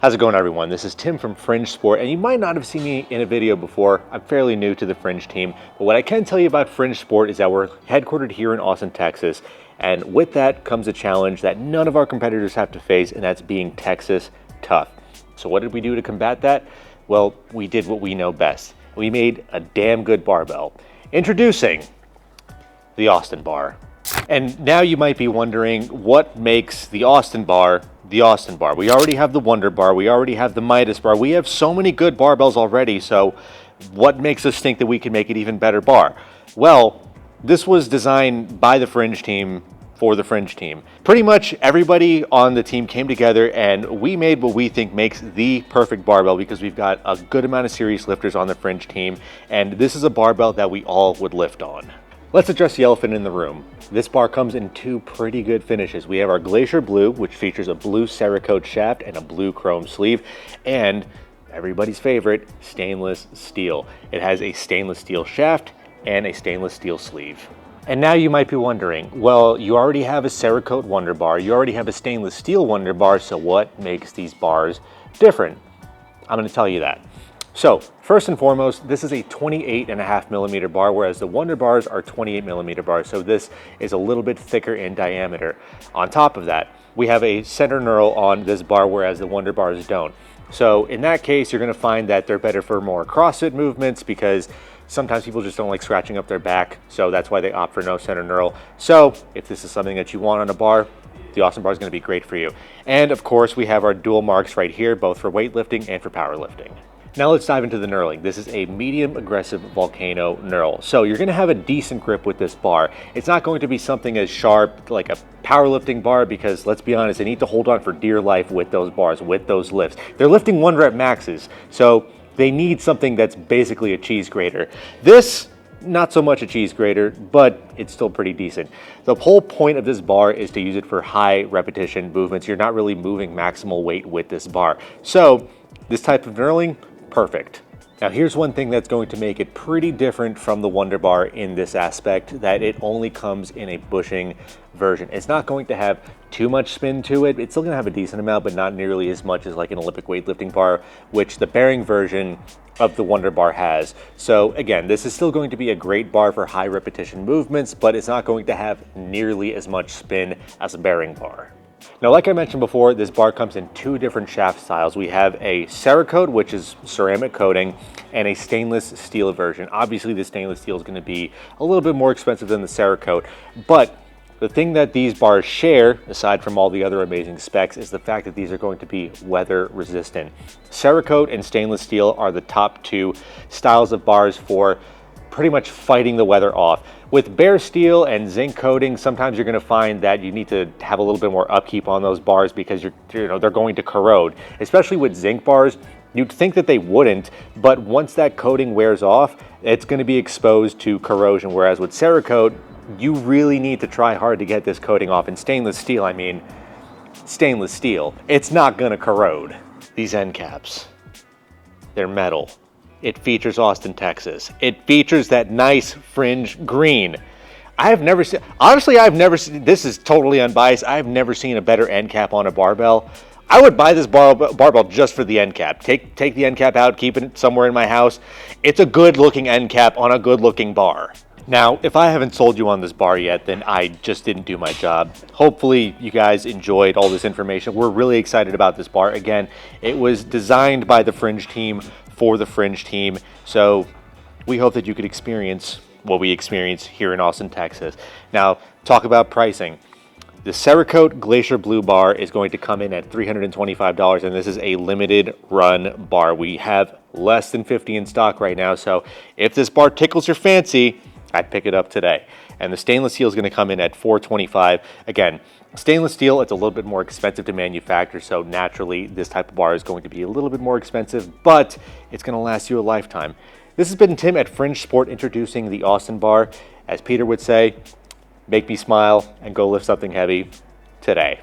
How's it going, everyone? This is Tim from Fringe Sport, and you might not have seen me in a video before. I'm fairly new to the Fringe team, but what I can tell you about Fringe Sport is that we're headquartered here in Austin, Texas, and with that comes a challenge that none of our competitors have to face, and that's being Texas tough. So what did we do to combat that? Well, we did what we know best. We made a damn good barbell. Introducing the Austin Bar. And now you might be wondering what makes the Austin Bar the Austin Bar. We already have the Wonder Bar, we already have the Midas Bar, we have so many good barbells already, so what makes us think that we can make it even better bar? Well, this was designed by the Fringe team for the Fringe team. Pretty much everybody on the team came together and we made what we think makes the perfect barbell because we've got a good amount of serious lifters on the Fringe team, and this is a barbell that we all would lift on. Let's address the elephant in the room. This bar comes in two pretty good finishes. We have our Glacier Blue, which features a blue Cerakote shaft and a blue chrome sleeve, and everybody's favorite, stainless steel. It has a stainless steel shaft and a stainless steel sleeve. And now you might be wondering, well, you already have a Cerakote Wonder Bar, you already have a stainless steel Wonder Bar, so what makes these bars different? I'm going to tell you that. So first and foremost, this is a 28.5 millimeter bar, whereas the Wonder Bars are 28 millimeter bars. So this is a little bit thicker in diameter. On top of that, we have a center knurl on this bar, whereas the Wonder Bars don't. So in that case, you're going to find that they're better for more CrossFit movements because sometimes people just don't like scratching up their back. So that's why they opt for no center knurl. So if this is something that you want on a bar, the Austin Bar is going to be great for you. And of course, we have our dual marks right here, both for weightlifting and for powerlifting. Now let's dive into the knurling. This is a medium aggressive volcano knurl. So you're gonna have a decent grip with this bar. It's not going to be something as sharp like a powerlifting bar because let's be honest, they need to hold on for dear life with those bars, with those lifts. They're lifting 1 rep maxes, so they need something that's basically a cheese grater. This, not so much a cheese grater, but it's still pretty decent. The whole point of this bar is to use it for high repetition movements. You're not really moving maximal weight with this bar. So this type of knurling, perfect. Now here's one thing that's going to make it pretty different from the Wonder Bar in this aspect, that it only comes in a bushing version. It's not going to have too much spin to it. It's still going to have a decent amount, but not nearly as much as like an Olympic weightlifting bar, which the bearing version of the Wonder Bar has. So again, this is still going to be a great bar for high repetition movements, but it's not going to have nearly as much spin as a bearing bar. Now, like I mentioned before, this bar comes in 2 different shaft styles. We have a Cerakote, which is ceramic coating, and a stainless steel version. Obviously, the stainless steel is going to be a little bit more expensive than the Cerakote, but the thing that these bars share, aside from all the other amazing specs, is the fact that these are going to be weather resistant. Cerakote and stainless steel are the top 2 styles of bars for pretty much fighting the weather off. With bare steel and zinc coating, sometimes you're going to find that you need to have a little bit more upkeep on those bars because they're going to corrode. Especially with zinc bars, you'd think that they wouldn't, but once that coating wears off, it's going to be exposed to corrosion. Whereas with Cerakote, you really need to try hard to get this coating off. And stainless steel, I mean, stainless steel, it's not going to corrode. These end caps, they're metal. It features Austin, Texas. It features that nice Fringe green. I've never seen, honestly, this is totally unbiased, I've never seen a better end cap on a barbell. I would buy this barbell just for the end cap. Take the end cap out, keep it somewhere in my house. It's a good looking end cap on a good looking bar. Now, if I haven't sold you on this bar yet, then I just didn't do my job. Hopefully you guys enjoyed all this information. We're really excited about this bar. Again, it was designed by the Fringe team for the Fringe team. So we hope that you could experience what we experience here in Austin, Texas. Now, talk about pricing. The Cerakote Glacier Blue bar is going to come in at $325, and this is a limited run bar. We have less than 50 in stock right now, so if this bar tickles your fancy, I'd pick it up today. And the stainless steel is going to come in at $425. Again, stainless steel, it's a little bit more expensive to manufacture, so naturally this type of bar is going to be a little bit more expensive, but it's going to last you a lifetime. This has been Tim at Fringe Sport introducing the Austin Bar. As Peter would say, make me smile and go lift something heavy today.